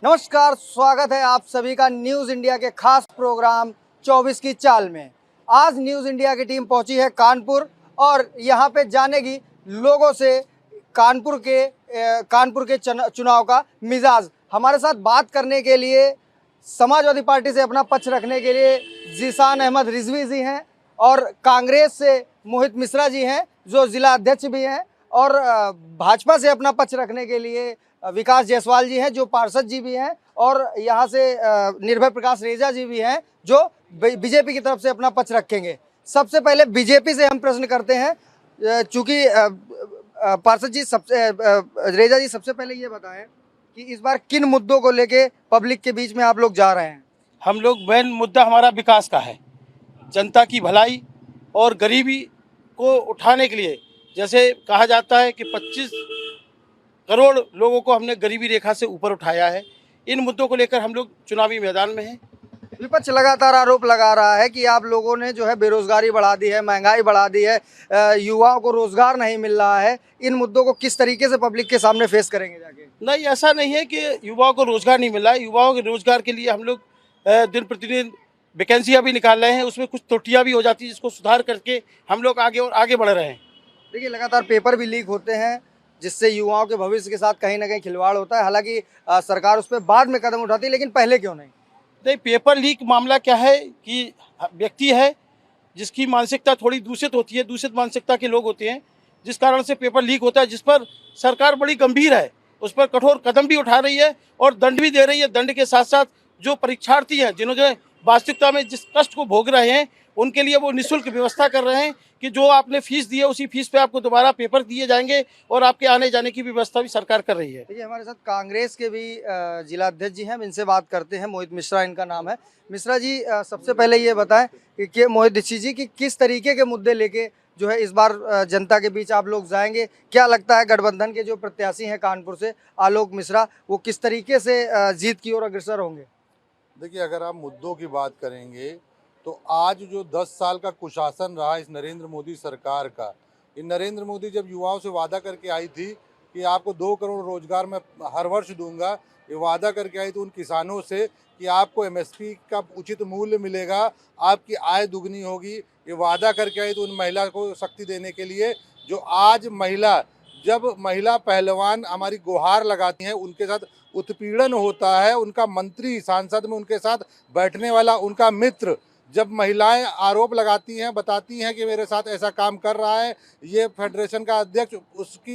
नमस्कार, स्वागत है आप सभी का न्यूज़ इंडिया के खास प्रोग्राम 24 की चाल में। आज न्यूज़ इंडिया की टीम पहुंची है कानपुर और यहां पे जानेगी लोगों से कानपुर के चुनाव का मिजाज। हमारे साथ बात करने के लिए समाजवादी पार्टी से अपना पक्ष रखने के लिए जीशान अहमद रिजवी जी हैं और कांग्रेस से मोहित मिश्रा जी हैं जो जिला अध्यक्ष भी हैं, और भाजपा से अपना पक्ष रखने के लिए विकास जायसवाल जी हैं जो पार्षद जी भी हैं, और यहाँ से निर्भय प्रकाश रेजा जी भी हैं जो बीजेपी की तरफ से अपना पक्ष रखेंगे। सबसे पहले बीजेपी से हम प्रश्न करते हैं, चूंकि पार्षद जी रेजा जी सबसे पहले ये बताएं कि इस बार किन मुद्दों को लेके पब्लिक के बीच में आप लोग जा रहे हैं। हम लोग मेन मुद्दा हमारा विकास का है, जनता की भलाई और गरीबी को उठाने के लिए। जैसे कहा जाता है कि 25 करोड़ लोगों को हमने गरीबी रेखा से ऊपर उठाया है। इन मुद्दों को लेकर हम लोग चुनावी मैदान में हैं। विपक्ष लगातार आरोप लगा रहा है कि आप लोगों ने जो है बेरोजगारी बढ़ा दी है, महंगाई बढ़ा दी है, युवाओं को रोजगार नहीं मिल रहा है। इन मुद्दों को किस तरीके से पब्लिक के सामने फेस करेंगे जाके? नहीं, ऐसा नहीं है कि युवाओं को रोजगार नहीं मिल रहा है। युवाओं के रोजगार के लिए हम लोग दिन प्रतिदिन वैकेंसियाँ भी निकाल रहे हैं। उसमें कुछ त्रुटियाँ भी हो जाती है जिसको सुधार करके हम लोग आगे और आगे बढ़ रहे हैं। देखिए, लगातार पेपर भी लीक होते हैं जिससे युवाओं के भविष्य के साथ कहीं ना कहीं खिलवाड़ होता है। हालांकि सरकार उस पर बाद में कदम उठाती है, लेकिन पहले क्यों नहीं? नहीं, पेपर लीक मामला क्या है कि व्यक्ति है जिसकी मानसिकता थोड़ी दूषित होती है, दूषित मानसिकता के लोग होते हैं, जिस कारण से पेपर लीक होता है, जिस पर सरकार बड़ी गंभीर है, उस पर कठोर कदम भी उठा रही है और दंड भी दे रही है। दंड के साथ साथ जो परीक्षार्थी हैं जिन्होंने वास्तविकता में जिस कष्ट को भोग रहे हैं उनके लिए वो निःशुल्क व्यवस्था कर रहे हैं कि जो आपने फीस दी है उसी फीस पे आपको दोबारा पेपर दिए जाएंगे और आपके आने जाने की व्यवस्था भी सरकार कर रही है। देखिए, हमारे साथ कांग्रेस के भी जिला अध्यक्ष जी हैं, इनसे बात करते हैं। मोहित मिश्रा इनका नाम है। मिश्रा जी, सबसे पहले ये बताएं कि मोहित दीक्षित जी की किस तरीके के मुद्दे लेके जो है इस बार जनता के बीच आप लोग जाएंगे? क्या लगता है गठबंधन के जो प्रत्याशी हैं कानपुर से आलोक मिश्रा, वो किस तरीके से जीत की ओर अग्रसर होंगे? देखिए, अगर आप मुद्दों की बात करेंगे तो आज जो 10 साल का कुशासन रहा इस नरेंद्र मोदी सरकार का, ये नरेंद्र मोदी जब युवाओं से वादा करके आई थी कि आपको 2 करोड़ रोजगार मैं हर वर्ष दूंगा, ये वादा करके आई थी उन किसानों से कि आपको एमएसपी का उचित मूल्य मिलेगा, आपकी आय दुगनी होगी, ये वादा करके आई थी उन महिला को शक्ति देने के लिए। जो आज जब महिला पहलवान हमारी गुहार लगाती हैं, उनके साथ उत्पीड़न होता है, उनका मंत्री संसद में उनके साथ बैठने वाला उनका मित्र, जब महिलाएं आरोप लगाती हैं, बताती हैं कि मेरे साथ ऐसा काम कर रहा है ये फेडरेशन का अध्यक्ष,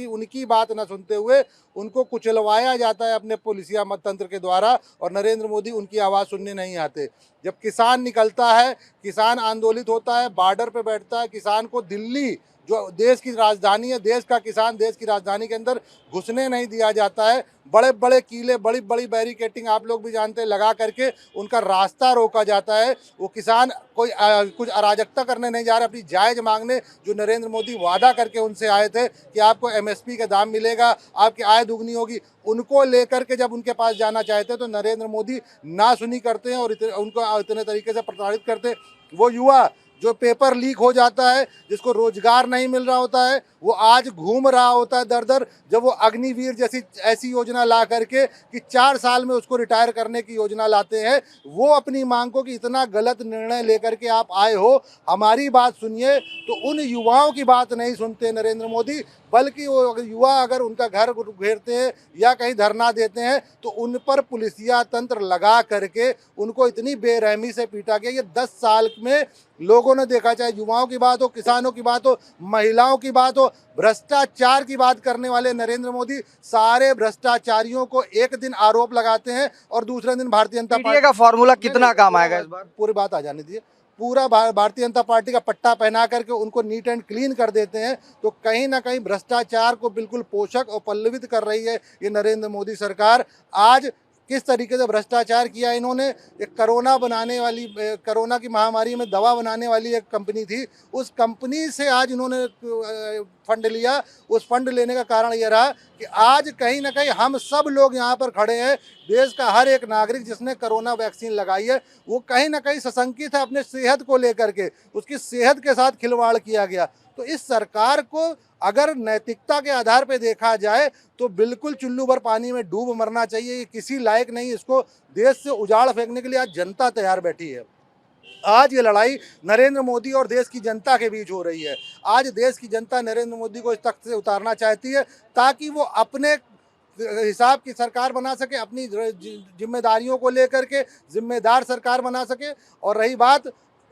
उनकी बात न सुनते हुए उनको कुचलवाया जाता है अपने पुलिसिया तंत्र के द्वारा, और नरेंद्र मोदी उनकी आवाज़ सुनने नहीं आते। जब किसान निकलता है, किसान आंदोलित होता है, बॉर्डर पे बैठता है, किसान को दिल्ली जो देश की राजधानी है, देश का किसान देश की राजधानी के अंदर घुसने नहीं दिया जाता है। बड़े बड़े किले, बड़ी बड़ी बैरिकेटिंग आप लोग भी जानते हैं, लगा करके उनका रास्ता रोका जाता है। वो किसान कुछ अराजकता करने नहीं जा रहे, अपनी जायज़ मांगने, जो नरेंद्र मोदी वादा करके उनसे आए थे कि आपको एमएसपी का दाम मिलेगा, आपकी आय दुगनी होगी, उनको लेकर के जब उनके पास जाना चाहते तो नरेंद्र मोदी ना सुनी करते हैं और उनको इतने तरीके से प्रताड़ित करते। वो युवा जो पेपर लीक हो जाता है, जिसको रोजगार नहीं मिल रहा होता है, वो आज घूम रहा होता है दर दर। जब वो अग्निवीर जैसी ऐसी योजना ला करके कि 4 साल में उसको रिटायर करने की योजना लाते हैं, वो अपनी मांग को कि इतना गलत निर्णय लेकर के आप आए हो, हमारी बात सुनिए, तो उन युवाओं की बात नहीं सुनते नरेंद्र मोदी, बल्कि वो युवा अगर उनका घर घेरते हैं या कहीं धरना देते हैं तो उन पर पुलिसिया तंत्र लगा करके उनको इतनी बेरहमी से पीटा गया। ये 10 साल में लोगों ने देखा, चाहे युवाओं की बात हो, किसानों की बात हो, महिलाओं की बात हो, भ्रष्टाचार की बात करने वाले नरेंद्र मोदी सारे भ्रष्टाचारियों को एक दिन आरोप लगाते हैं और दूसरे दिन भारतीय जनता पार्टी का फॉर्मूला कितना काम आएगा इस बार? पूरी बात आ जाने दीजिए। पूरा भारतीय जनता पार्टी का पट्टा पहना करके उनको नीट एंड क्लीन कर देते हैं। तो कहीं ना कहीं भ्रष्टाचार को बिल्कुल पोषक और पल्लवित कर रही है ये नरेंद्र मोदी सरकार। आज किस तरीके से भ्रष्टाचार किया इन्होंने, एक कोरोना की महामारी में दवा बनाने वाली एक कंपनी थी, उस कंपनी से आज इन्होंने फंड लिया। उस फंड लेने का कारण ये रहा कि आज कहीं ना कहीं हम सब लोग यहाँ पर खड़े हैं, देश का हर एक नागरिक जिसने कोरोना वैक्सीन लगाई है वो कहीं ना कहीं सशंकित है अपने सेहत को लेकर के, उसकी सेहत के साथ खिलवाड़ किया गया। तो इस सरकार को अगर नैतिकता के आधार पर देखा जाए तो बिल्कुल चुल्लू भर पानी में डूब मरना चाहिए। ये किसी लायक नहीं, इसको देश से उजाड़ फेंकने के लिए आज जनता तैयार बैठी है। आज ये लड़ाई नरेंद्र मोदी और देश की जनता के बीच हो रही है। आज देश की जनता नरेंद्र मोदी को इस तख्त से उतारना चाहती है ताकि वो अपने हिसाब की सरकार बना सके, अपनी जिम्मेदारियों को लेकर के जिम्मेदार सरकार बना सके। और रही बात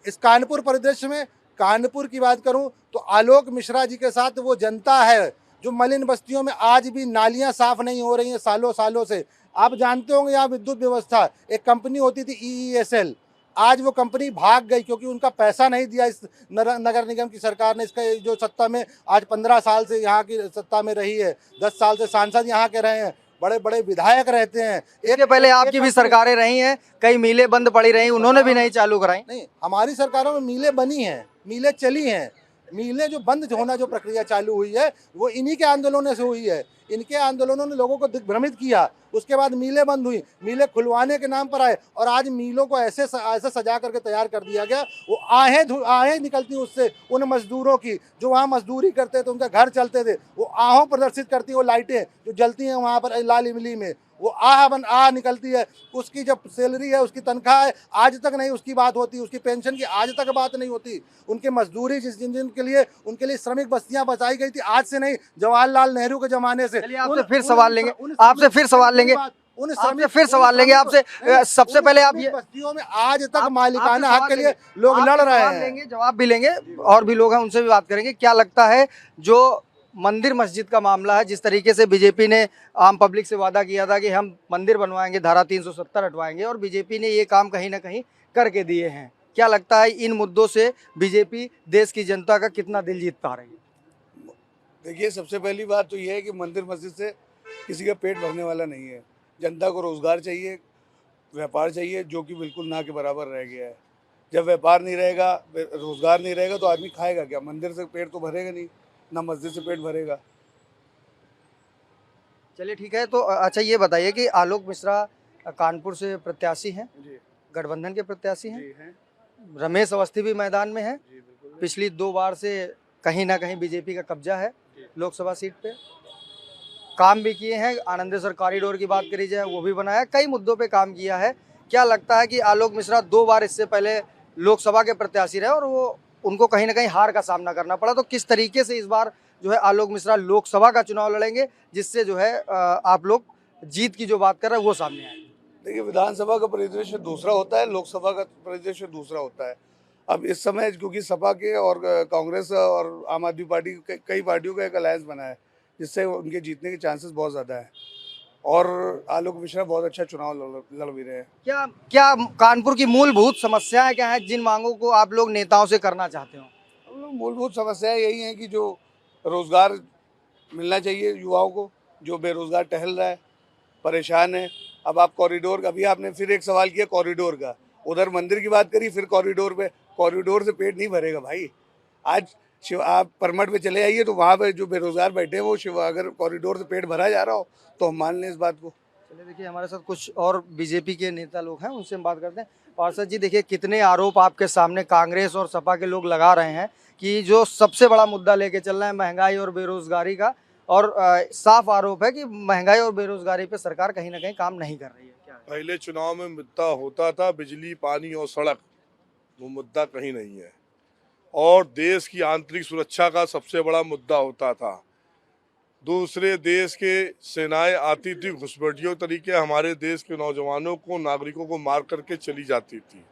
इस कानपुर परिदृश्य में, कानपुर की बात करूं तो आलोक मिश्रा जी के साथ वो जनता है जो मलिन बस्तियों में आज भी नालियां साफ नहीं हो रही हैं सालों सालों से। आप जानते होंगे यहाँ विद्युत व्यवस्था एक कंपनी होती थी EESL, आज वो कंपनी भाग गई क्योंकि उनका पैसा नहीं दिया इस नगर निगम की सरकार ने। इसका जो सत्ता में आज 15 साल से यहाँ की सत्ता में रही है, 10 साल से सांसद यहाँ के रहे हैं, बड़े बड़े विधायक रहते हैं। इसके पहले आपकी भी सरकारें रही हैं, कई मीलें बंद पड़ी रही, उन्होंने भी नहीं चालू कराई। नहीं, हमारी सरकारों में मीलें बनी हैं, मीलें चली हैं। मीलें जो बंद होना जो प्रक्रिया चालू हुई है वो इन्हीं के आंदोलनों से हुई है। इनके आंदोलनों ने लोगों को दिग्भ्रमित किया, उसके बाद मीलें बंद हुई, मीलें खुलवाने के नाम पर आए और आज मीलों को ऐसे सजा करके तैयार कर दिया गया। वो आहें निकलती उससे उन मजदूरों की जो वहाँ मजदूरी करते थे, उनके घर चलते थे, वो ahoं प्रदर्शित करती वो लाइटें जो जलती हैं वहाँ पर लाल इमली में, वो आह निकलती है। उसकी जब सैलरी है, उसकी तनख्वाह है, आज तक नहीं उसकी बात होती, उसकी पेंशन की आज तक बात नहीं होती। उनके मजदूरी जिनके लिए उनके लिए श्रमिक बस्तियां बचाई गई थी, आज से नहीं, जवाहरलाल नेहरू के जमाने से। आपसे फिर सवाल लेंगे, आपसे फिर सवाल लेंगे, आपसे सबसे पहले आप ये बस्तियों में आज तक मालिकाना हक के लिए लोग लड़ रहे हैं, जवाब भी लेंगे और भी लोग हैं उनसे भी बात करेंगे। क्या लगता है जो मंदिर मस्जिद का मामला है, जिस तरीके से बीजेपी ने आम पब्लिक से वादा किया था कि हम मंदिर बनवाएंगे, धारा 370 हटवाएंगे, और बीजेपी ने ये काम कहीं ना कहीं करके दिए हैं, क्या लगता है इन मुद्दों से बीजेपी देश की जनता का कितना दिल जीत पा रही है? देखिए, सबसे पहली बात तो ये है कि मंदिर मस्जिद से किसी का पेट भरने वाला नहीं है। जनता को रोज़गार चाहिए, व्यापार चाहिए, जो कि बिल्कुल ना के बराबर रह गया है। जब व्यापार नहीं रहेगा, रोज़गार नहीं रहेगा तो आदमी खाएगा क्या? मंदिर से पेट तो भरेगा नहीं, ना मस्जिद से पेट भरेगा। चलिए ठीक है, तो अच्छा ये बताइए कि आलोक मिश्रा कानपुर से प्रत्याशी हैं, गठबंधन के प्रत्याशी हैं, रमेश अवस्थी भी मैदान में है, पिछली 2 बार से कहीं ना कहीं बीजेपी का कब्जा है लोकसभा सीट पे, काम भी किए हैं, आनंदेश्वर कॉरिडोर की बात करी जाए वो भी बनाया, कई मुद्दों पे काम किया है। क्या लगता है कि आलोक मिश्रा 2 बार इससे पहले लोकसभा के प्रत्याशी रहे और वो उनको कहीं ना कहीं हार का सामना करना पड़ा, तो किस तरीके से इस बार जो है आलोक मिश्रा लोकसभा का चुनाव लड़ेंगे जिससे जो है आप लोग जीत की जो बात कर रहे हैं वो सामने आए? देखिए, विधानसभा का परिदृश्य दूसरा होता है, लोकसभा का परिदृश्य दूसरा होता है। अब इस समय क्योंकि सपा के और कांग्रेस और आम आदमी पार्टी कई पार्टियों का एक अलायंस बना है जिससे उनके जीतने के चांसेस बहुत ज़्यादा है और आलोक मिश्रा बहुत अच्छा चुनाव लड़ भी रहे हैं। क्या कानपुर की मूलभूत समस्याएं क्या हैं जिन मांगों को आप लोग नेताओं से करना चाहते हो? मूलभूत समस्याएं यही हैं कि जो रोज़गार मिलना चाहिए युवाओं को, जो बेरोज़गार टहल रहा है, परेशान है। अब आप कॉरिडोर का, अभी आपने फिर एक सवाल किया कॉरिडोर का, उधर मंदिर की बात करी, फिर कॉरिडोर पे, कॉरिडोर से पेट नहीं भरेगा भाई। आज आप परमठ पे चले आइए तो वहाँ पे जो बेरोजगार बैठे हैं वो अगर कॉरिडोर से पेट भरा जा रहा हो तो हम मान लें इस बात को। चलिए देखिए, हमारे साथ कुछ और बीजेपी के नेता लोग हैं, उनसे हम बात करते हैं। पार्षद जी, देखिए कितने आरोप आपके सामने कांग्रेस और सपा के लोग लगा रहे हैं कि जो सबसे बड़ा मुद्दा लेके चल रहा है महंगाई और बेरोजगारी का, और साफ आरोप है कि महंगाई और बेरोजगारी पे सरकार कहीं ना कहीं काम नहीं कर रही है। क्या पहले चुनाव में मुद्दा होता था बिजली, पानी और सड़क, वो मुद्दा कहीं नहीं है, और देश की आंतरिक सुरक्षा का सबसे बड़ा मुद्दा होता था। दूसरे देश के सेनाएं आती थी, घुसपैठियों तरीके हमारे देश के नौजवानों को, नागरिकों को मार करके चली जाती थी।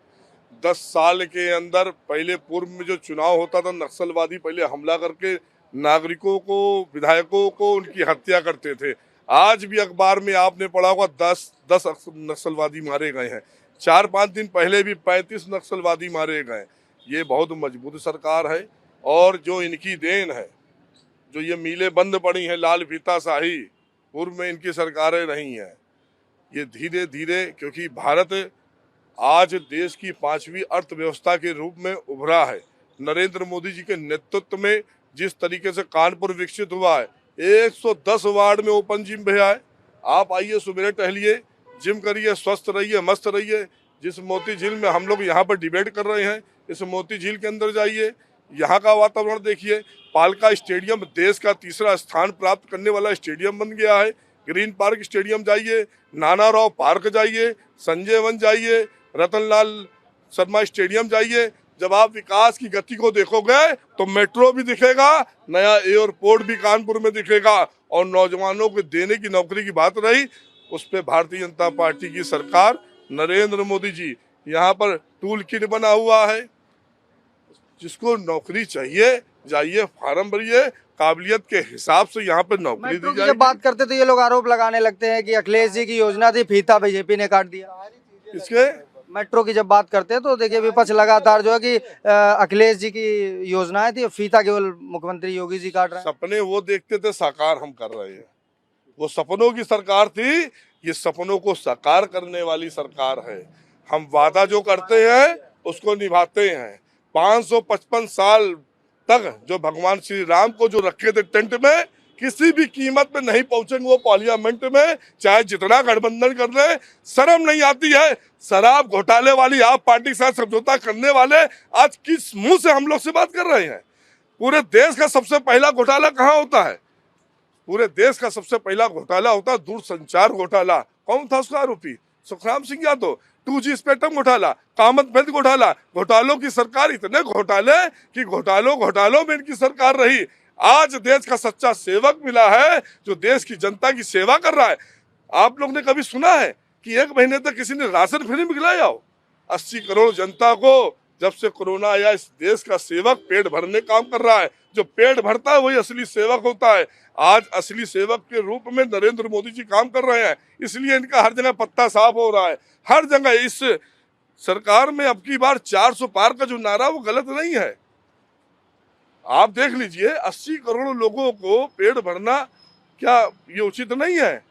10 साल के अंदर पहले पूर्व में जो चुनाव होता था, नक्सलवादी पहले हमला करके नागरिकों को, विधायकों को उनकी हत्या करते थे। आज भी अखबार में आपने पढ़ा होगा 10 नक्सलवादी मारे गए हैं। 4-5 दिन पहले भी 35 नक्सलवादी मारे गए। ये बहुत मजबूत सरकार है, और जो इनकी देन है, जो ये मीलें बंद पड़ी हैं लाल फीताशाही, पूर्व में इनकी सरकारें रही हैं। ये धीरे धीरे, क्योंकि भारत आज देश की 5वीं अर्थव्यवस्था के रूप में उभरा है, नरेंद्र मोदी जी के नेतृत्व में जिस तरीके से कानपुर विकसित हुआ है, 110 वार्ड में ओपन जिम भैया है। आप आइए, सुबह टहलिए, जिम करिए, स्वस्थ रहिए, मस्त रहिए। जिस मोती झील में हम लोग यहाँ पर डिबेट कर रहे हैं, इस मोती झील के अंदर जाइए, यहाँ का वातावरण देखिए। पालका स्टेडियम देश का तीसरा स्थान प्राप्त करने वाला स्टेडियम बन गया है। ग्रीन पार्क स्टेडियम जाइए, नाना राव पार्क जाइए, संजय वन जाइए, रतनलाल शर्मा स्टेडियम जाइए। जब आप विकास की गति को देखोगे तो मेट्रो भी दिखेगा, नया एयरपोर्ट भी कानपुर में दिखेगा, और नौजवानों को देने की नौकरी की बात रही, उस पर भारतीय जनता पार्टी की सरकार, नरेंद्र मोदी जी, यहाँ पर टूल किट बना हुआ है। जिसको नौकरी चाहिए जाइए, फार्म भरिए, काबिलियत के हिसाब से यहाँ पर नौकरी मेट्रो दी की जब जाएगी। बात करते तो ये लोग आरोप लगाने लगते हैं कि अखिलेश जी की योजना थी, फीता बीजेपी ने काट दिया। इसके मेट्रो की जब बात करते हैं तो देखिए विपक्ष लगातार जो है कि अखिलेश जी की योजनाएं थी, फीता केवल मुख्यमंत्री योगी जी काट रहे हैं। सपने वो देखते थे, साकार हम कर रहे हैं। वो सपनों की सरकार थी, ये सपनों को साकार करने वाली सरकार है। हम वादा जो करते हैं उसको निभाते हैं। 555 साल तक जो भगवान श्री राम को जो रखे थे टेंट में, किसी भी कीमत पे नहीं पहुंचेंगे वो पार्लियामेंट में, चाहे जितना गठबंधन कर ले। शर्म नहीं आती है? शराब घोटाले वाली आप पार्टी के साथ समझौता करने वाले आज किस मुंह से हम लोग से बात कर रहे हैं? पूरे देश का सबसे पहला घोटाला कहाँ होता है? पूरे देश का सबसे पहला घोटाला होता है दूरसंचार घोटाला। कौन था उसका आरोपी? सुखराम सिंह यादव। 2G स्पेक्ट्रम घोटाला, कामत घोटाला। घोटालों की सरकार, इतने घोटाले कि घोटालों में इनकी सरकार रही। आज देश का सच्चा सेवक मिला है जो देश की जनता की सेवा कर रहा है। आप लोग ने कभी सुना है कि एक महीने तक किसी ने राशन फ्री में खिलाया हो? 80 करोड़ जनता को जब से कोरोना आया, इस देश का सेवक पेट भरने काम कर रहा है। जो पेट भरता है वही असली सेवक होता है। आज असली सेवक के रूप में नरेंद्र मोदी जी काम कर रहे हैं, इसलिए इनका हर जगह पत्ता साफ हो रहा है। हर जगह इस सरकार में अब की बार 400 पार का जो नारा वो गलत नहीं है। आप देख लीजिए, 80 करोड़ लोगों को पेट भरना क्या ये उचित नहीं है?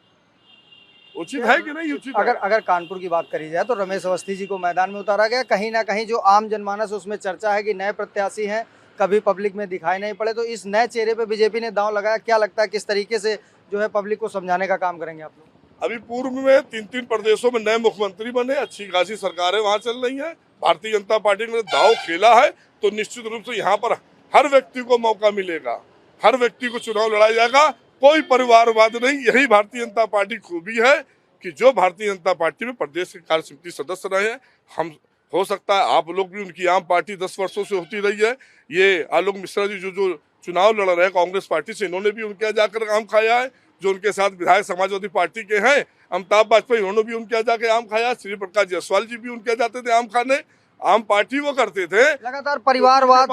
उचित है कि नहीं उचित? अगर कानपुर की बात करी जाए तो रमेश अवस्थी जी को मैदान में उतारा गया। कहीं ना कहीं जो आम जनमानस उसमें चर्चा है कि नए प्रत्याशी हैं, कभी पब्लिक में दिखाई नहीं पड़े, तो इस नए चेहरे पे बीजेपी ने दांव लगाया। क्या लगता है किस तरीके से जो है पब्लिक को समझाने का काम करेंगे आप लोग? अभी पूर्व में 3 प्रदेशों में नए मुख्यमंत्री बने, अच्छी खासी सरकारें वहां चल रही हैं। भारतीय जनता पार्टी ने दांव खेला है तो निश्चित रूप से यहाँ पर हर व्यक्ति को मौका मिलेगा, हर व्यक्ति को चुनाव लड़ाया जाएगा। कोई परिवारवाद नहीं। यही भारतीय जनता पार्टी खूबी है कि जो भारतीय जनता पार्टी में प्रदेश के कार्य समिति सदस्य रहे हैं, हम हो सकता है आप लोग भी, उनकी आम पार्टी 10 वर्षों से होती रही है। ये आलोक मिश्रा जी जो चुनाव लड़ रहे हैं कांग्रेस पार्टी से, इन्होंने भी उनके यहाँ जाकर आम खाया है। जो उनके साथ विधायक समाजवादी पार्टी के हैं, अमिताभ वाजपेयी, उन्होंने भी उनके यहाँ जाके आम खाया। श्री प्रकाश जायसवाल जी भी उनके यहाँ जाते थे आम खाने। आम पार्टी वो करते थे। लगातार परिवारवाद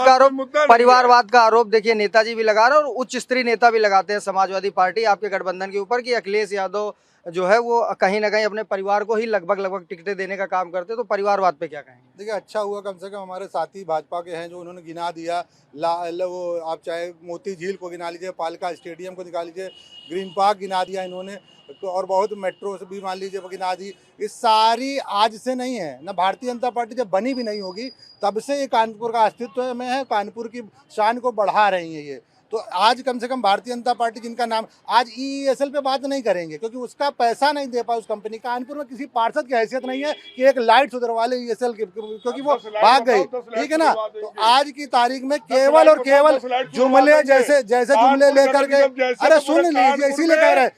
का आरोप देखिए नेताजी भी लगा रहे हैं और उच्च स्तरीय नेता भी लगाते हैं समाजवादी पार्टी आपके गठबंधन के ऊपर कि अखिलेश यादव जो है वो कहीं ना कहीं अपने परिवार को ही लगभग टिकटें देने का काम करते हैं। तो परिवारवाद पे क्या कहेंगे? देखिए, अच्छा हुआ कम से कम हमारे साथी भाजपा के हैं जो उन्होंने गिना दिया। वो आप चाहे मोती झील को गिना लीजिए, पालका स्टेडियम को निकाल लीजिए, ग्रीन पार्क गिना दिया इन्होंने, तो और बहुत मेट्रो से भी मान लीजिए गिना दी। ये सारी आज से नहीं है ना, भारतीय जनता पार्टी जब बनी भी नहीं होगी तब से ये कानपुर का अस्तित्व में है, कानपुर की शान को बढ़ा रही है ये। तो आज कम से कम भारतीय जनता पार्टी, जिनका नाम आज EESL पे बात नहीं करेंगे क्योंकि उसका पैसा नहीं दे पाए उस कंपनी। कानपुर में किसी पार्षद की हैसियत नहीं है कि एक लाइट सुधरवा ले EESL की, क्योंकि वो भाग गई, ठीक है ना। तो आज की तारीख में केवल और केवल जुमले जैसे जुमले लेकर के, अरे सुन लीजिए, इसीलिए कह रहे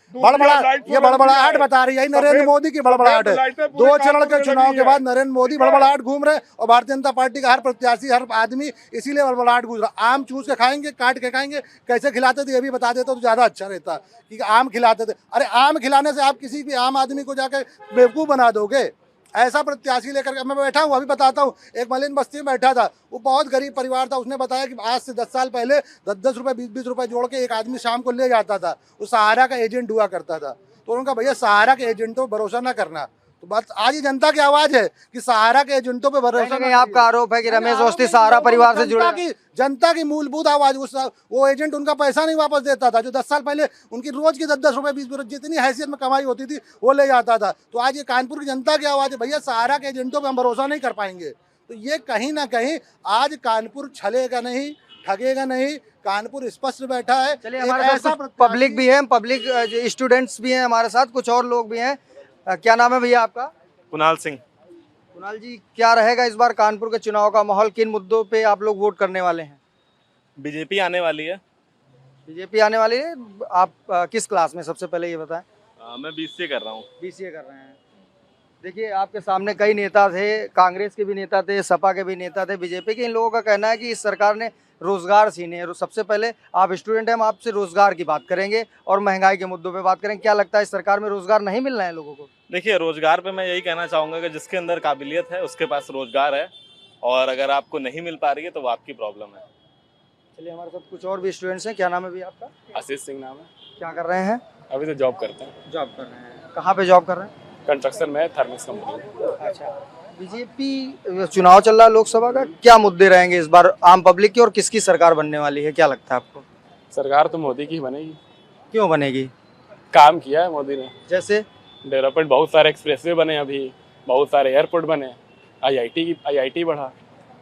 ये बड़बड़ाहट बता रही है, नरेंद्र मोदी की बड़बड़ाहट है। 2 चरण के चुनाव के बाद नरेंद्र मोदी बड़बड़ाहट घूम रहे और भारतीय जनता पार्टी का हर प्रत्याशी, हर आदमी इसीलिए बड़बड़ाहट घूम रहा। आम चूस के खाएंगे, काट के खाएंगे, कैसे खिलाते थे ये भी बता देता तो ज्यादा अच्छा रहता कि आम खिलाते थे। अरे आम खिलाने से आप किसी भी आम आदमी को जाकर बेवकूफ बना दोगे? ऐसा प्रत्याशी लेकर मैं बैठा हूँ, अभी बताता हूँ। एक मलिन बस्ती में बैठा था, वो बहुत गरीब परिवार था। उसने बताया कि आज से 10 साल पहले 10-10 रुपए 20-20 रुपए जोड़ के एक आदमी शाम को ले जाता था, वो सहारा का एजेंट हुआ करता था। तो उनका भैया सहारा के एजेंटों पर भरोसा ना करना। तो बात आज ही जनता की आवाज है कि सहारा के एजेंटों पे भरोसा नहीं। आपका आरोप है कि रमेश अवस्थी सहारा परिवार से जुड़े, जनता की मूलभूत आवाज। वो एजेंट उनका पैसा नहीं वापस देता था जो 10 साल पहले उनकी रोज की 10-10 रुपए 20 रुपए जितनी हैसियत में कमाई होती थी वो ले जाता था। तो आज ये कानपुर की जनता की आवाज है, भैया सहारा के एजेंटों पे हम भरोसा नहीं कर पाएंगे। तो ये कहीं ना कहीं आज कानपुर छलेगा नहीं, ठगेगा नहीं। कानपुर स्पष्ट बैठा है। चलिए, हमारे साथ पब्लिक भी है, पब्लिक स्टूडेंट्स भी हैं हमारे साथ, कुछ और लोग भी हैं। क्या नाम है भैया आपका? कुणाल सिंह। कुणाल जी, क्या रहेगा इस बार कानपुर के चुनाव का माहौल? किन मुद्दों पे आप लोग वोट करने वाले हैं? बीजेपी आने वाली है। बीजेपी आने वाली है। आप किस क्लास में, सबसे पहले ये बताएं। मैं बीसीए कर रहा हूँ। बीसीए कर रहे हैं। देखिए, आपके सामने कई नेता थे, कांग्रेस के भी नेता थे, सपा के भी नेता थे, बीजेपी के। इन लोगों का कहना है कि इस सरकार ने रोजगार छीने हैं। सबसे पहले आप स्टूडेंट हैं, हम आपसे रोजगार की बात करेंगे और महंगाई के मुद्दों पे बात करेंगे। क्या लगता है इस सरकार में रोजगार नहीं मिल रहा है लोगों को? देखिए, रोजगार पे मैं यही कहना चाहूँगा कि जिसके अंदर काबिलियत है उसके पास रोजगार है, और अगर आपको नहीं मिल पा रही है तो वो आपकी प्रॉब्लम है। चलिए, हमारे साथ कुछ और भी स्टूडेंट्स हैं। क्या नाम है भैया आपका? आशीष सिंह नाम है। क्या कर रहे हैं? अभी तो जॉब करते हैं। जॉब कर रहे हैं। कहाँ पे जॉब कर रहे हैं? कंस्ट्रक्शन में, थर्मिक्स कंपनी। अच्छा। बीजेपी चुनाव चल रहा है लोकसभा का, क्या मुद्दे रहेंगे इस बार आम पब्लिक की, और किसकी सरकार बनने वाली है? क्या लगता है आपको? सरकार तो मोदी की ही बनेगी। क्यों बनेगी? काम किया है मोदी ने। जैसे डेवलपमेंट, बहुत सारे एक्सप्रेसवे बने, अभी बहुत सारे एयरपोर्ट बने, आईआईटी बढ़ा,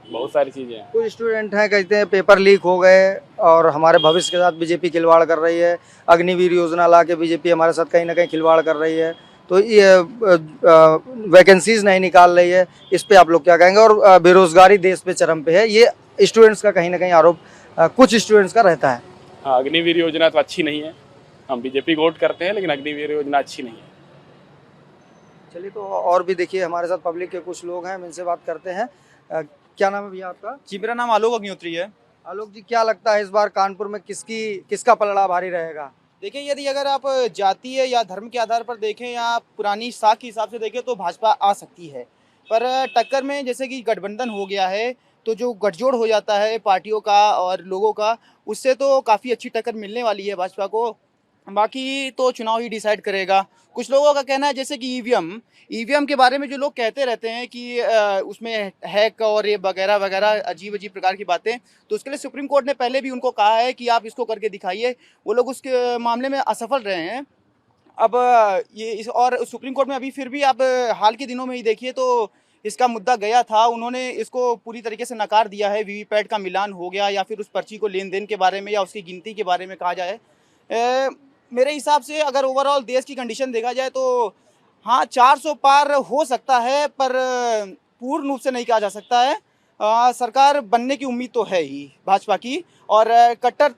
बहुत सारी चीज़ें हैं। कुछ स्टूडेंट हैं कहते हैं पेपर लीक हो गए और हमारे भविष्य के साथ बीजेपी खिलवाड़ कर रही है। अग्निवीर योजना ला के बीजेपी हमारे साथ कहीं ना कहीं खिलवाड़ कर रही है, तो ये वैकेंसीज नहीं निकाल रही है। इस पे आप लोग क्या कहेंगे? और बेरोजगारी देश पे चरम पे है, ये स्टूडेंट्स का कहीं ना कहीं आरोप कुछ स्टूडेंट्स का रहता है। हाँ, अग्निवीर योजना तो अच्छी नहीं है। हम बीजेपी को वोट करते हैं, लेकिन अग्निवीर योजना अच्छी नहीं है। चलिए, तो और भी देखिए हमारे साथ पब्लिक के कुछ लोग हैं, हम इनसे बात करते हैं। क्या नाम है भैया आपका? जी, मेरा नाम आलोक अग्निहोत्री है। आलोक जी, क्या लगता है इस बार कानपुर में किसका पलड़ा भारी रहेगा? देखिए, यदि अगर आप जातीय या धर्म के आधार पर देखें या पुरानी साख के हिसाब से देखें तो भाजपा आ सकती है, पर टक्कर में जैसे कि गठबंधन हो गया है तो जो गठजोड़ हो जाता है पार्टियों का और लोगों का, उससे तो काफ़ी अच्छी टक्कर मिलने वाली है भाजपा को। बाकी तो चुनाव ही डिसाइड करेगा। कुछ लोगों का कहना है जैसे कि ईवीएम के बारे में जो लोग कहते रहते हैं कि उसमें हैक और ये वगैरह वगैरह अजीब अजीब प्रकार की बातें, तो उसके लिए सुप्रीम कोर्ट ने पहले भी उनको कहा है कि आप इसको करके दिखाइए। वो लोग उसके मामले में असफल रहे हैं। अब और सुप्रीम कोर्ट में अभी फिर भी आप हाल के दिनों में ही देखिए तो इसका मुद्दा गया था, उन्होंने इसको पूरी तरीके से नकार दिया है। वीवीपैट का मिलान हो गया या फिर उस पर्ची को लेन देन के बारे में या उसकी गिनती के बारे में कहा जाए। मेरे हिसाब से अगर ओवरऑल देश की कंडीशन देखा जाए तो हाँ, 400 पार हो सकता है, पर पूर्ण रूप से नहीं कहा जा सकता है। सरकार बनने की उम्मीद तो है ही भाजपा की, और टक्कर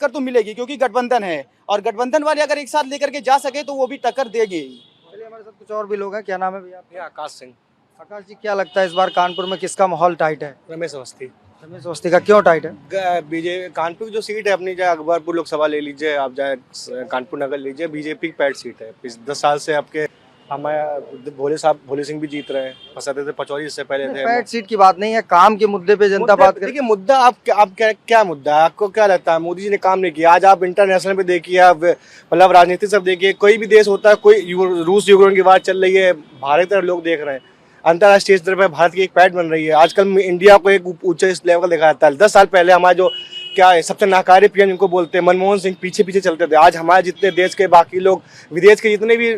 तो मिलेगी क्योंकि गठबंधन है, और गठबंधन वाले अगर एक साथ लेकर के जा सके तो वो भी टक्कर देंगे ही। चलिए, हमारे साथ कुछ और भी लोग हैं। क्या नाम है भैया आपका? आकाश सिंह। आकाश जी, क्या लगता है इस बार कानपुर में किसका माहौल टाइट है? रमेश अवस्थी। रमेश अवस्थी का क्यों टाइट है? बीजेपी कानपुर की जो सीट है अपनी, चाहे अकबरपुर लोकसभा ले लीजिए, आप चाहे कानपुर नगर लीजिए, बीजेपी की पैट सीट है। 10 साल से आपके हमारे भोले सिंह भी जीत रहे हैं, फंसाते थे पचौरी इससे पहले थे। पैट सीट की बात नहीं है, काम के मुद्दे पे जनता बात देखिए, मुद्दा आप क्या मुद्दा है? आपको क्या लगता है मोदी जी ने काम नहीं किया? आज आप इंटरनेशनल पे देखिए, आप मतलब राजनीति सब देखिए, कोई भी देश होता है, कोई रूस यूक्रेन की बात चल रही है, भारत तरफ लोग देख रहे हैं, अंतर्राष्ट्रीय स्तर पर भारत की एक पैठ बन रही है। आजकल इंडिया को एक ऊंचे लेवल का देखा जाता है। 10 साल पहले हमारे जो क्या है सबसे नाकारी पीएम जिनको बोलते हैं मनमोहन सिंह, पीछे पीछे चलते थे। आज हमारे जितने देश के बाकी लोग, विदेश के जितने भी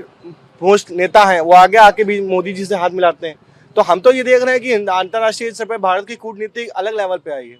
पोस्ट नेता हैं, वो आगे आके भी मोदी जी से हाथ मिलाते हैं। तो हम तो ये देख रहे हैं कि अंतर्राष्ट्रीय स्तर पर भारत की कूटनीति अलग लेवल पे आई है।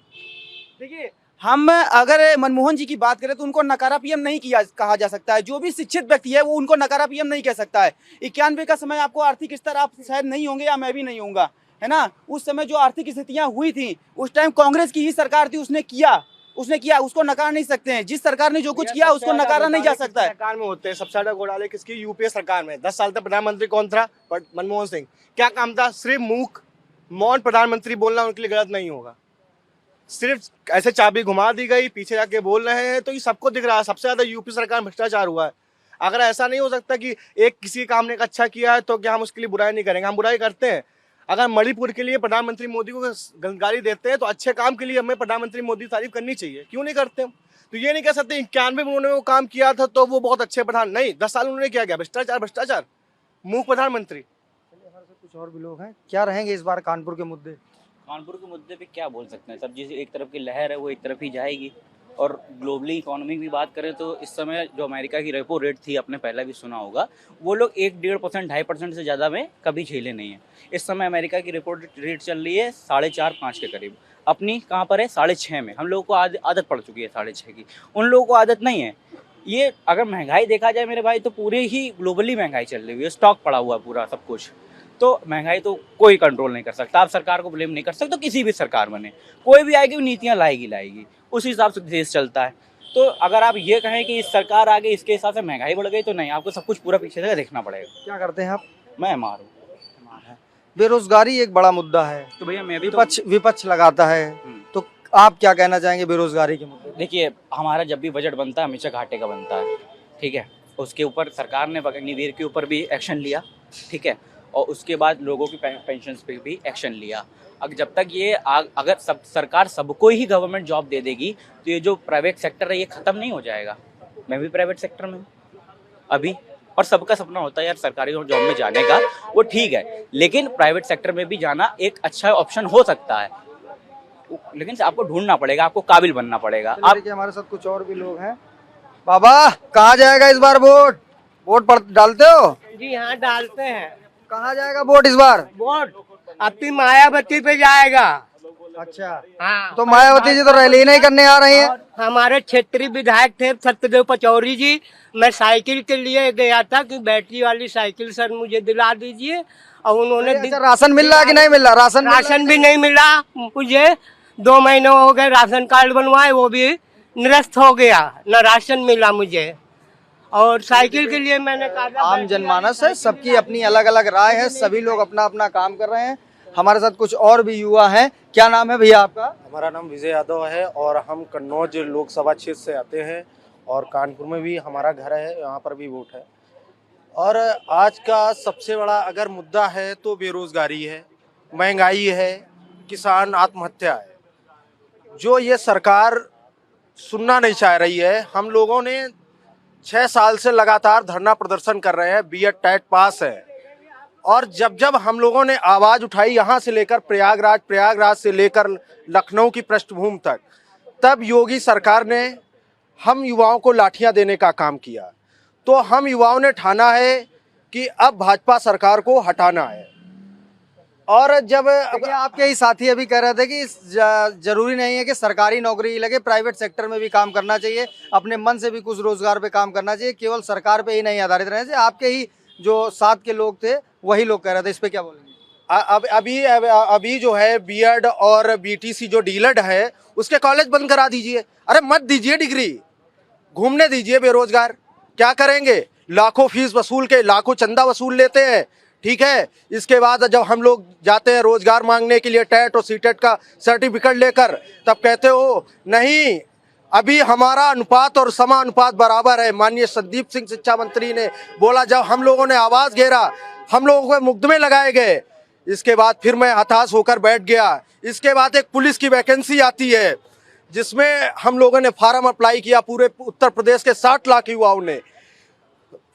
देखिए, हम अगर मनमोहन जी की बात करें तो उनको नकारा पीएम नहीं कहा जा सकता है। जो भी शिक्षित व्यक्ति है वो उनको नकारा पीएम नहीं कह सकता है। 91 का समय आपको आर्थिक स्तर, आप शायद नहीं होंगे या मैं भी नहीं होऊंगा, है ना? उस समय जो आर्थिक स्थितियां हुई थी उस टाइम कांग्रेस की ही सरकार थी, उसने किया, उसको नकार नहीं सकते हैं। जिस सरकार ने जो कुछ किया उसको नकारा नहीं जा सकता है। सरकार में होते हैं सबसे ज्यादा घोटाले किसकी? यूपीए सरकार में। 10 साल तक प्रधानमंत्री कौन था? मनमोहन सिंह। क्या काम था? सिर्फ मौन प्रधानमंत्री बोलना उनके लिए गलत नहीं होगा। सिर्फ ऐसे चाबी घुमा दी गई, पीछे जाके बोल रहे हैं, तो ये सबको दिख रहा है। सबसे ज्यादा यूपी सरकार भ्रष्टाचार हुआ है। अगर ऐसा नहीं हो सकता कि एक किसी काम ने अच्छा किया है तो क्या हम उसके लिए बुराई नहीं करेंगे? हम बुराई करते हैं। अगर मणिपुर के लिए प्रधानमंत्री मोदी को गाली देते हैं तो अच्छे काम के लिए हमें प्रधानमंत्री मोदी की तारीफ करनी चाहिए, क्यों नहीं करते हम? तो ये नहीं कह सकते 91 में उन्होंने वो काम किया था तो वो बहुत अच्छे प्रधान नहीं। 10 साल उन्होंने क्या किया? भ्रष्टाचार, मूक प्रधानमंत्री। हमारे साथ कुछ और भी लोग हैं। क्या रहेंगे इस बार कानपुर के मुद्दे? कानपुर के मुद्दे पे क्या बोल सकते हैं सब? जिस एक तरफ की लहर है वो एक तरफ ही जाएगी। और ग्लोबली इकोनॉमी की बात करें तो इस समय जो अमेरिका की रेपो रेट थी, आपने पहले भी सुना होगा, वो लोग 1-1.5%, 2.5% से ज़्यादा में कभी झेले नहीं है। इस समय अमेरिका की रेपो रेट चल रही है 4.5-5 के करीब। अपनी कहाँ पर है? 6.5 में। हम लोगों को आदत पड़ चुकी है 6.5 की, उन लोगों को आदत नहीं है। ये अगर महंगाई देखा जाए मेरे भाई तो पूरे ही ग्लोबली महंगाई चल रही है, स्टॉक पड़ा हुआ है पूरा सब कुछ। तो महंगाई तो कोई कंट्रोल नहीं कर सकता, आप सरकार को ब्लेम नहीं कर सकते। तो किसी भी सरकार बने, कोई भी आएगी वो नीतियाँ लाएगी, उस हिसाब से देश चलता है। तो अगर आप ये कहें कि इस सरकार आ गई इसके हिसाब से महंगाई बढ़ गई, तो नहीं, आपको सब कुछ पूरा पीछे से देखना पड़ेगा। क्या करते हैं आप? मैं एमआर हूँ। बेरोजगारी एक बड़ा मुद्दा है, तो भैया मैं भी विपक्ष लगाता है, तो आप क्या कहना चाहेंगे बेरोजगारी के मुद्दे? देखिए, हमारा जब भी बजट बनता है हमेशा घाटे का बनता है, ठीक है। उसके ऊपर सरकार ने अग्निवीर के ऊपर भी एक्शन लिया, ठीक है, और उसके बाद लोगों की पेंशन पे भी एक्शन लिया। जब तक ये अगर सरकार सबको ही गवर्नमेंट जॉब दे देगी तो ये जो प्राइवेट सेक्टर है ये ख़त्म नहीं हो जाएगा। मैं भी प्राइवेट सेक्टर में हूँ अभी, और सबका सपना होता है यार सरकारी जॉब में जाने का, वो ठीक है, लेकिन प्राइवेट सेक्टर में भी जाना एक अच्छा ऑप्शन हो सकता है, लेकिन आपको ढूंढना पड़ेगा, आपको काबिल बनना पड़ेगा। आप हमारे साथ कुछ और भी लोग हैं। बाबा, कहाँ जाएगा इस बार वोट डालते हो? जी हाँ, डालते हैं। कहाँ जाएगा वोट इस बार? वोट अपनी मायावती पे जाएगा। अच्छा, हाँ। तो मायावती जी तो रैली नहीं करने आ रही हैं। हमारे क्षेत्रीय विधायक थे सत्यदेव पचौरी जी, मैं साइकिल के लिए गया था कि बैटरी वाली साइकिल सर मुझे दिला दीजिए, और उन्होंने राशन मिल रहा है कि नहीं मिल रहा? राशन भी नहीं मिला मुझे, 2 महीने हो गए, राशन कार्ड बनवाए वो भी निरस्त हो गया, न राशन मिला मुझे। और साइकिल के लिए मैंने कहा, आम जनमानस है, सबकी अपनी अलग अलग राय है, सभी लोग अपना अपना काम कर रहे हैं। हमारे साथ कुछ और भी युवा हैं। क्या नाम है भैया आपका? हमारा नाम विजय यादव है और हम कन्नौज लोकसभा क्षेत्र से आते हैं और कानपुर में भी हमारा घर है, यहाँ पर भी वोट है। और आज का सबसे बड़ा अगर मुद्दा है तो बेरोजगारी है, महंगाई है, किसान आत्महत्या है, जो ये सरकार सुनना नहीं चाह रही है। हम लोगों ने 6 साल से लगातार धरना प्रदर्शन कर रहे हैं, बीएड टेट पास है, और जब जब हम लोगों ने आवाज़ उठाई यहाँ से लेकर प्रयागराज से लेकर लखनऊ की पृष्ठभूमि तक, तब योगी सरकार ने हम युवाओं को लाठियां देने का काम किया। तो हम युवाओं ने ठाना है कि अब भाजपा सरकार को हटाना है। और जब आपके ही साथी अभी कह रहे थे कि जरूरी नहीं है कि सरकारी नौकरी लगे, प्राइवेट सेक्टर में भी काम करना चाहिए, अपने मन से भी कुछ रोजगार पे काम करना चाहिए, केवल सरकार पे ही नहीं आधारित रहना चाहिए। आपके ही जो साथ के लोग थे वही लोग कह रहे थे, इस पे क्या बोलेंगे? अभी जो है बीएड और बीटीसी जो डीएलएड है उसके कॉलेज बंद करा दीजिए। अरे मत दीजिए डिग्री, घूमने दीजिए बेरोजगार, क्या करेंगे? लाखों फीस वसूल के, लाखों चंदा वसूल लेते हैं, ठीक है। इसके बाद जब हम लोग जाते हैं रोजगार मांगने के लिए टेट और सीटेट का सर्टिफिकेट लेकर, तब कहते हो नहीं, अभी हमारा अनुपात और समानुपात बराबर है। माननीय संदीप सिंह शिक्षा मंत्री ने बोला, जब हम लोगों ने आवाज घेरा, हम लोगों को मुकदमे लगाए गए। इसके बाद फिर मैं हताश होकर बैठ गया। इसके बाद एक पुलिस की वैकेंसी आती है जिसमें हम लोगों ने फार्म अप्लाई किया, पूरे उत्तर प्रदेश के 60 लाख युवाओं ने।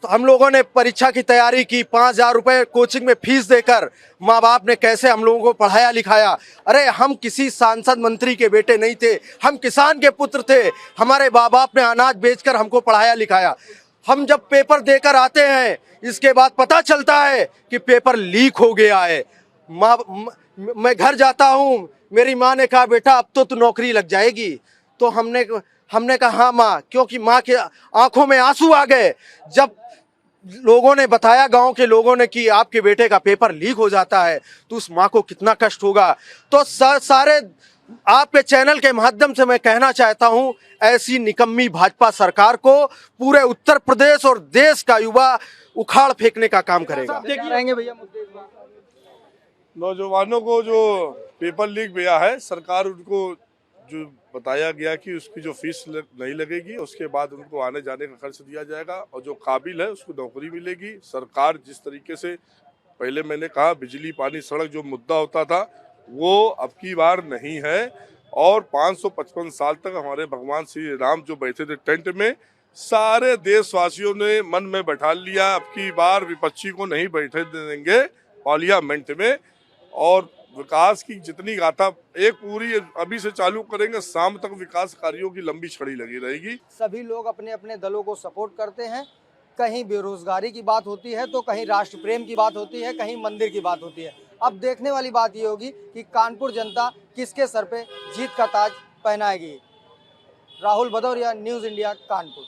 तो हम लोगों ने परीक्षा की तैयारी की, 5,000 रुपये कोचिंग में फीस देकर, माँ बाप ने कैसे हम लोगों को पढ़ाया लिखाया। अरे हम किसी सांसद मंत्री के बेटे नहीं थे, हम किसान के पुत्र थे। हमारे माँ बाप ने अनाज बेचकर हमको पढ़ाया लिखाया। हम जब पेपर देकर आते हैं, इसके बाद पता चलता है कि पेपर लीक हो गया है। मैं घर जाता हूँ, मेरी माँ ने कहा बेटा अब तो तू नौकरी लग जाएगी। तो हमने कहा हाँ माँ, क्योंकि माँ के आंखों में आंसू आ गए जब लोगों ने बताया, गांव के लोगों ने, कि आपके बेटे का पेपर लीक हो जाता है, तो उस माँ को कितना कष्ट होगा। तो सारे आपके चैनल के माध्यम से मैं कहना चाहता हूं, ऐसी निकम्मी भाजपा सरकार को पूरे उत्तर प्रदेश और देश का युवा उखाड़ फेंकने का काम करेगा। नौजवानों को जो पेपर लीक हुआ है, सरकार उनको जो बताया गया कि उसकी जो फीस नहीं लगेगी, उसके बाद उनको आने जाने का खर्च दिया जाएगा, और जो काबिल है उसको नौकरी मिलेगी। सरकार जिस तरीके से, पहले मैंने कहा बिजली पानी सड़क जो मुद्दा होता था वो अब की बार नहीं है। और 555 साल तक हमारे भगवान श्री राम जो बैठे थे टेंट में, सारे देशवासियों ने मन में बैठा लिया, अब की बार विपक्षी को नहीं बैठे देंगे पार्लियामेंट में। और विकास की जितनी गाथा एक पूरी अभी से चालू करेंगे, शाम तक विकास कार्यों की लंबी छड़ी लगी रहेगी। सभी लोग अपने अपने दलों को सपोर्ट करते हैं। कहीं बेरोजगारी की बात होती है तो कहीं राष्ट्र प्रेम की बात होती है, कहीं मंदिर की बात होती है। अब देखने वाली बात ये होगी कि कानपुर जनता किसके सर पे जीत का ताज पहनाएगी। Rahul Bhadauria, news India, Kanpur.